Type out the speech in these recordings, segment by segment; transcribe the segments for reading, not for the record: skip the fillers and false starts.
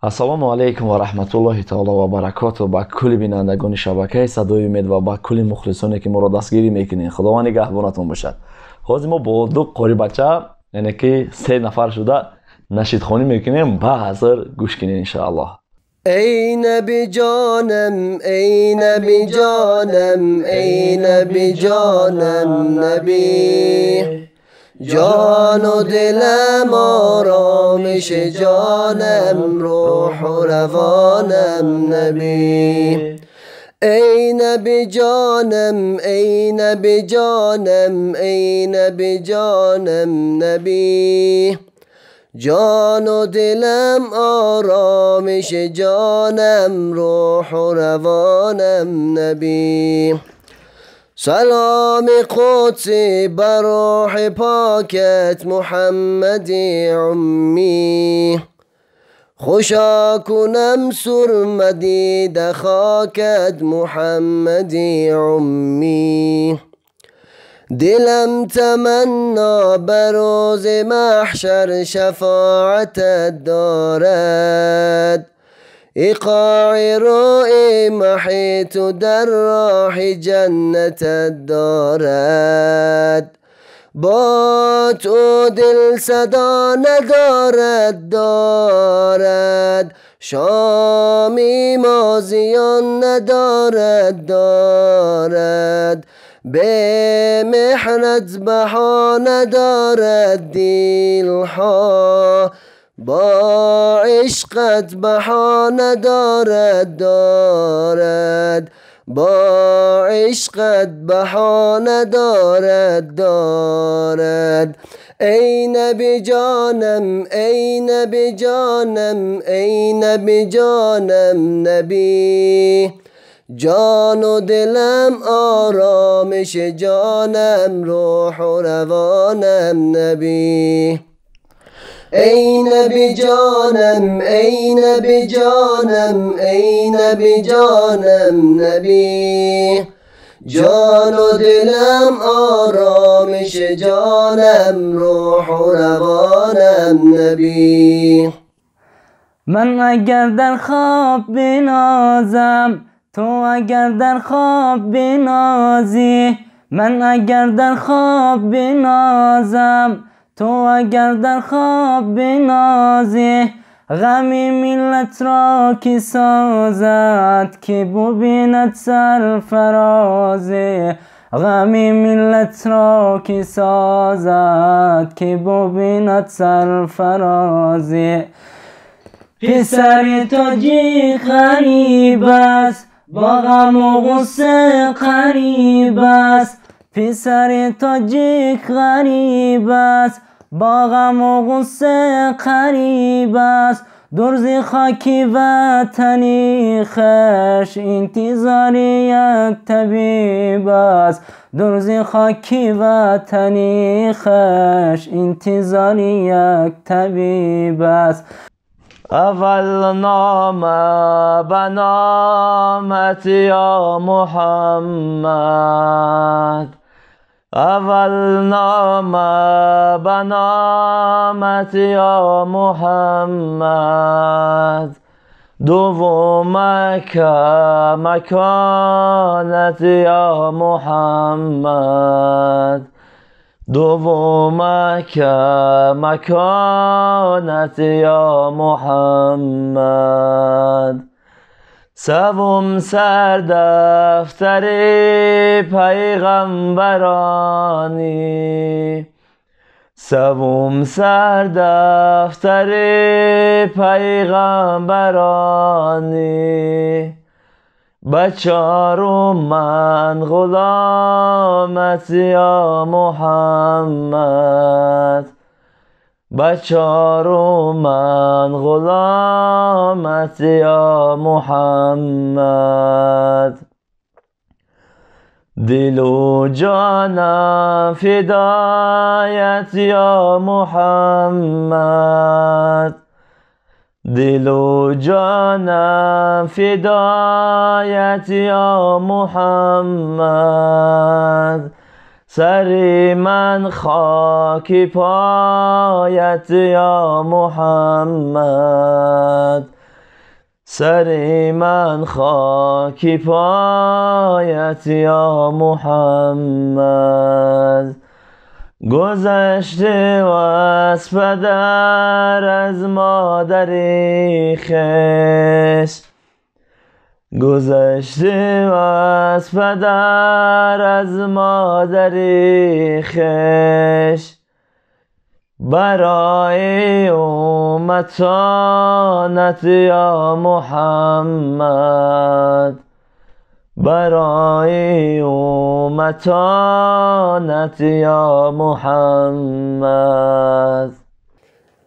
ассалому алайкум ва раҳматуллоҳи таоло ва баракоту ба кулли бинандагони шабакаи садои умед ва ба кулли мухлисоне ки моро дастгирӣ мекунед. Худованд нигаҳбонатон бошад. Ҳозир мо бо ду қори бача, яъне ки 3 нафар шуда нашидхонӣ мекунем. ба ҳазир гӯш кинед иншааллоҳ. ای نبی جانم ای نبی جانم ای نبی جانم نبی جان و دلم آرامش جانم روح و روانم نبی ای نبی جانم ای نبی جانم ای نبی جانم نبی جان و دلم آرامش جانم روح و روانم نبی سلام قدسی بر روح پاکت محمد امی خوشا کنم سرمدید خاکت محمد امی دلم تمنا بروز محشر شفاعتت دارد ایقاع روی محیط و در راه جنتت دارد با تو دل صدا ندارد شامی مازیان ندارد به محنت بها ندارد دلها با عشقت بها ندارد با عشقت بها ندارد ای نبی جانم ای نبی جانم ای نبی جانم نبی جان و دلم آرامش جانم روح و روانم نبی ای نبی جانم ای نبی جانم ای نبی جانم نبی جان و دلم آرامش جانم روح و روانم نبی من اگر در خواب بنازم تو اگر در خواب بنازی من اگر در خواب بنازم تو اگر در خواب بنازی غمی ملت را کی سازد که ببیند سرفرازی غمی ملت را کی سازد که ببیند سرفرازی پسر تاجی غریب است با غم و غصه قریب است پسر تاجیک غریب است با غم و غصه قریب است درز خاکی وطنی خش انتظار یک طبیب است درز خاکی وطنی خش انتظار یک طبیب است اول نامه به نامت یا محمد اول نامه به نامت یا محمد دومک مکانت یا محمد دومک مکانت یا محمد سوم سر دفتر پیغمبرانی سوم سر دفتر پیغمبرانی بچارم من غلامت یا محمد بچارم من غلامت یا محمد دل و جانم فدایت یا محمد دل و جانم فدایت یا محمد سر من خاک پایت یا محمد سر من خاکی پایت یا محمد. گذشته و از پدر از مادری خش، گذشته و از پدر از مادری خش، برای امتانت یا محمد، برای امتانت یا محمد.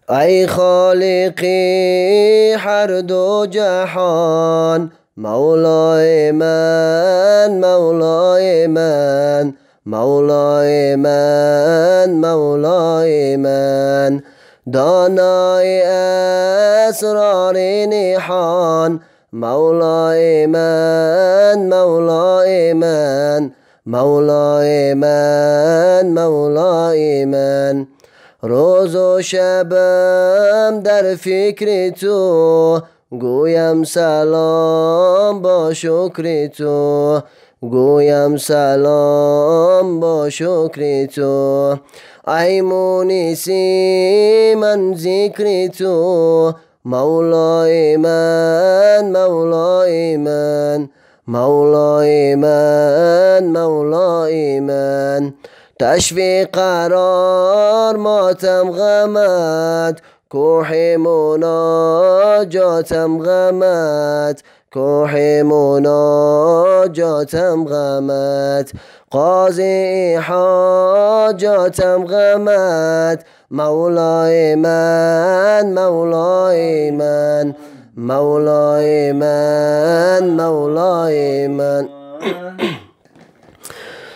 ای خالقی هر دو جهان، مولای من مولای من، مولای من مولای من، دانای اسرار نهان، مولای من مولای من، مولای من مولای من. روز و شبم در فکر تو، گویم سلام با شکر تو، گویم سلام با شکر تو. ای مونسی من ذکر تو، مولای من مولای من، مولای من مولای من. تشویق قرار ماتم غمت، کوه مناجاتم غمت، کوه مناجاتم غمت. قاضی حاجاتم غمت، مولای من مولای من، مولای من مولای من.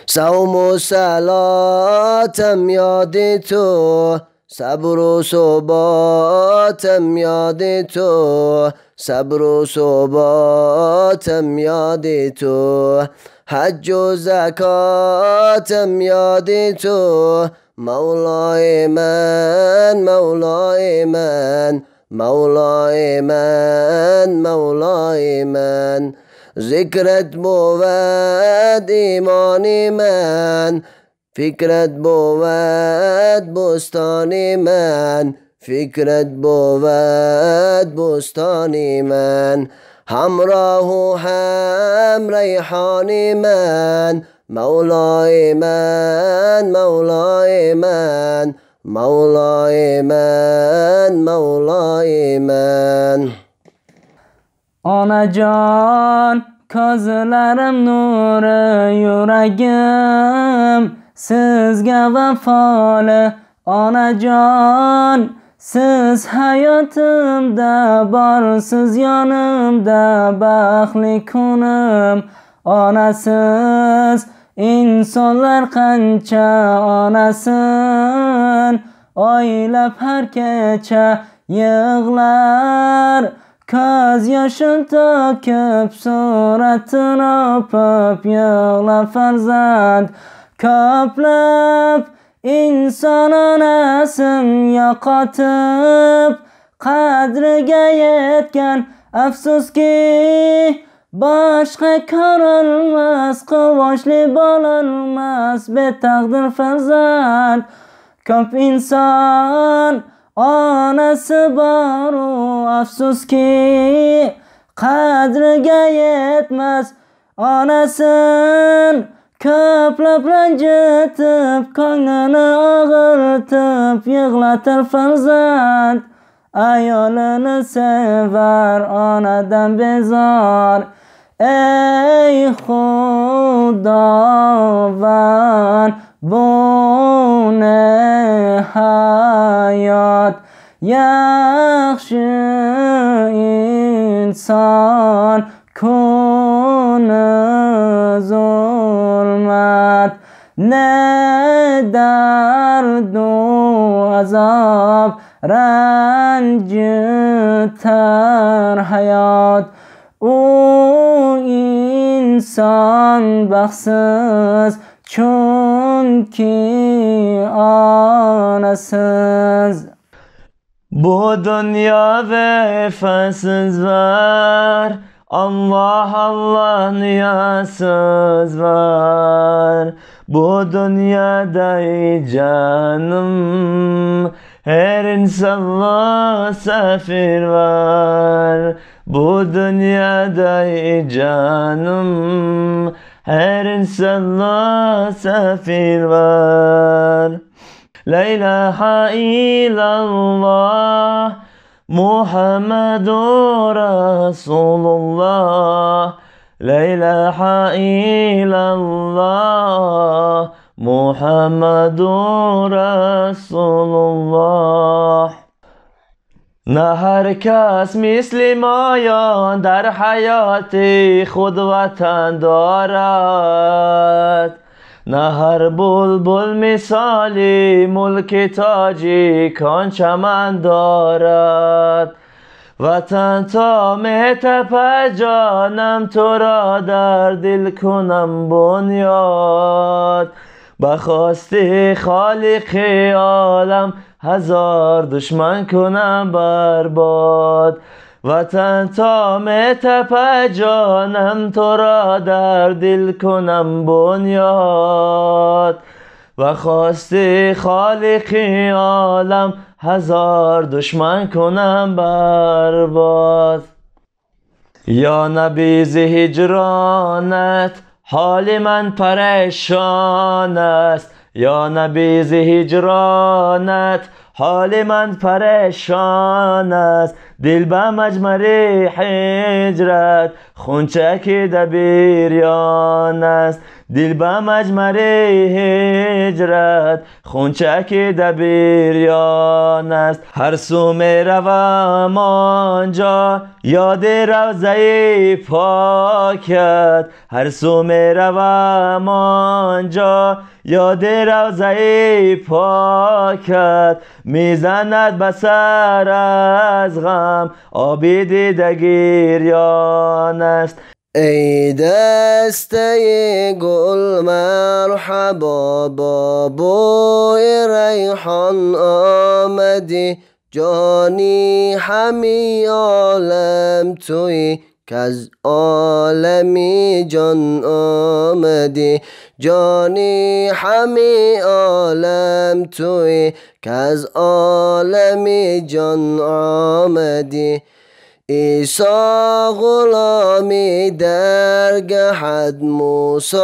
صوم و صلاتم یاد تو، صبر و ثباتم یاد تو، صبر و ثباتم یاد تو. حج و زکاتم یاد تو، مولای من مولای من، مولای من مولای من. ذکرت بود ایمان من، فکرت بود بستان من، فکرت بود بستان من. همراه و هم ریحان من، مولای من مولای من، مولای من مولای من. Ana can közlerim nuru yüreğim sizge vefalı. Ana can siz hayatımda barsız yanımda baxtli kunum. Anasız insanlar qancha onasin oylab har kecha yig'lar. Ko'z yoshim to'kib suratini o'pib yig'lab farzand ko'plab inson onasin yo'qotib qadriga yetgan afsuski boshqa ko'rilmas quvonchli bo'lolmas betaqdir farzand. Ko'p inson onasi boru afsuski qadriga yetmas onasin ko'plab ranjitib ko'nglini og'ritib yig'latar farzand. Ayolini sevar onadan bezor ey Xudovand bu ne hayot. Yaxshi inson kuni zulmat ne dardu azob ranjitar hayot. U inson baxtsiz chunki onasiz. Bu dünya vefasız var, Allah Allah niyasız var. Bu dünyada ey canım her insanla safir var. Bu dünyada ey canım her insanla safir var. La ilahe illallah Muhammedur Resulullah. La ilahe illallah Muhammedur Resulullah. نه هر کس مثل مایان در حیات خود وطن دارد، نه هر بلبل مثالی ملک تاجی کان چمن دارد. وطن تا مهتپد جانم تو را در دل کنم بنیاد، بخواست خالق عالم هزار دشمن کنم برباد. وطن تا مهتپد جانم تو را در دل کنم بنیاد، و خواست خالق عالم هزار دشمن کنم برباد. یا نبی ز هجرانت حال من پریشان است، یا نبی ز هجرانت حال من پریشان است. دل به مجمر هجرت خونچک دبیریان است، دل به مجمر هجرت خونچک دبیریان است. هر سو می روم آنجا یاد روضه پاکت، هر سو می روم آنجا یاد روضه پاکت. میزند به سر از غم آبی دیده گریان است. ای دسته گل مرحبا با بوی ریحان آمدی، جانی همی عالم توی کز عالمی جان آمدی، جانی همی عالم توی کز عالمی جان آمدی. عیسی غلامی درگهد موسی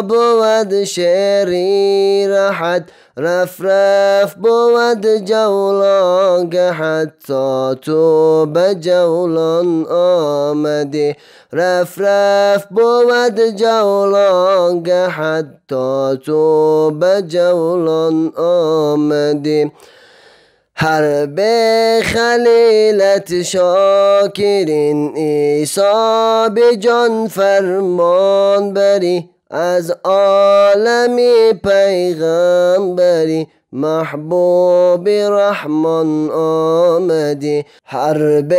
بود شعری رهد، رف رف بود جولان گهد تا تو به جولان آمدی، رف رف بود جولان گهد تا تو به جولان آمدی. حرب خلیلت شاکرین عیسی به جان فرمان بری، از عالمی پیغمبری محبوب رحمان آمدی. حرب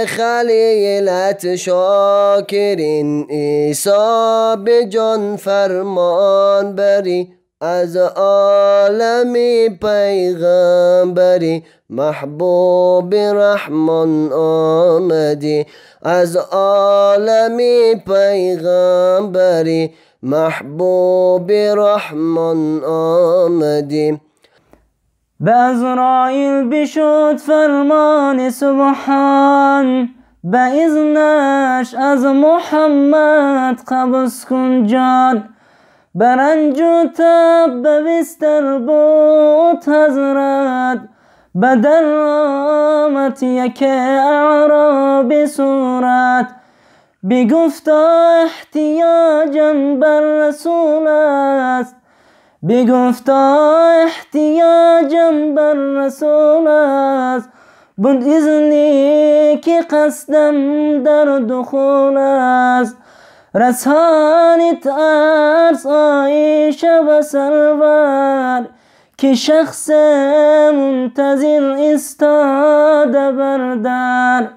خلیلت شاکرین عیسی به جان فرمان بری، از عالمی پیغمبری محبوب رحمان آمدی، از عالمی پیغمبری محبوب رحمان آمدی. به عزراییل بشد فرمان سبحان، به اذنش از محمد قبض کن جان. به رنج و تب به بستر بود حضرت، به در آمد یک اعرابی صورت. بگفتا احتیاجم بر رسول است، بگفتا احتیاجم بر رسول است. بود اذنی که قصدم در دخول است، رسانت عرض عایشه و سرور، که شخص منتظر استاده بر در.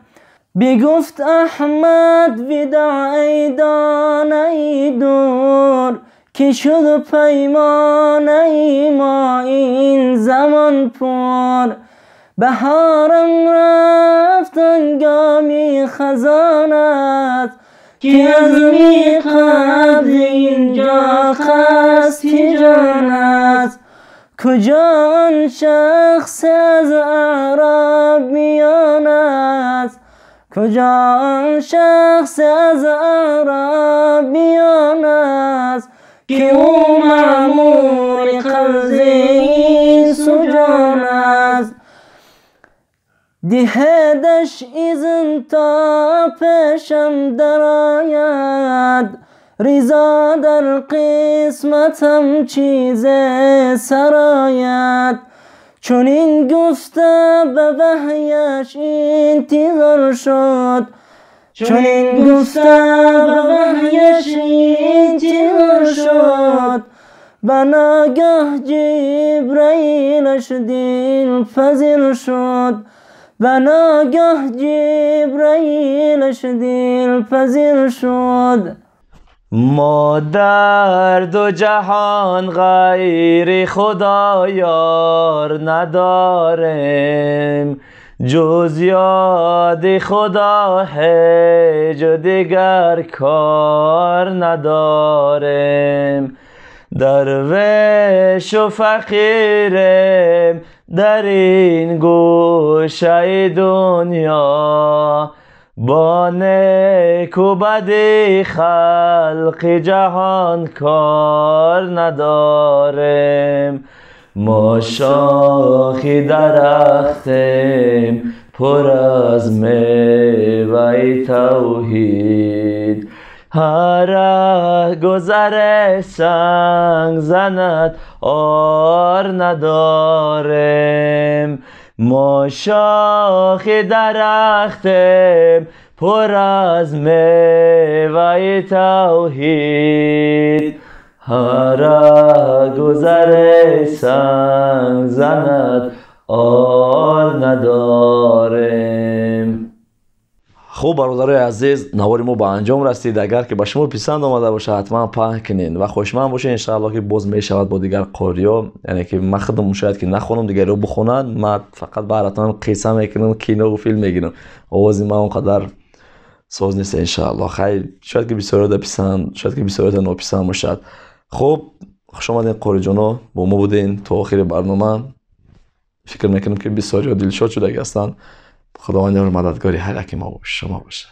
بگفت احمد وداع ای دانه دور، که شد پیمانه ما این زمان پر. بهارم رفت انگامی خزانت که از میقات اینجا خستی جانت. کجا آن شخص از اعراب میانت، کجا آن شخص از اعراب میانت که او معمور قبض این سجان است. دهدش ایزن تا پیشم درآید، ریزا در قسمتم چیز سرایت. چون این گفته به وحیش انتظار شد، چون این گفته به وحیش انتظار شد. بناگاه جبرائیلش دل پذیر شد، بناگاه جبرائیلش دل پذیر شد. ما در دو جهان غیر خدایار نداریم، جز یاد خدا هیچ دیگر کار نداریم. درویش و فقیریم در این گوشه دنیا، با نیک و بدی خلق جهان کار نداریم. ما شاخی درختیم پر از میوه توحید، هر گذر سنگ زند آر نداریم. ما شاخ درختیم پر از میوه توحید، هر گذر سنگ زند آر نداریم. خوب برادرای عزیز، نوار ما به انجام رسید. اگر که به شما پسند آمده باشه حتما پهن کنین و خوشمند باشین. ان شاء الله که باز میشود با دیگر قاریا، یعنی که من خودم شاید که نخونم دیگر رو بخونن، من فقط براتون قصه میکنم، کینو و فیلم میگیرم. آواز من اونقدر ساز نیست. ان شاء الله خیلی شاید که بسیار پسند، شاید که بسیار ناپسند باشد. خب خوش آمدین قاری جانا، با ما بودین تا آخر برنامه. فکر میکنم که بسیار دلشاد شده هستن. خداوند مددگاری هر کی ما شما باشه.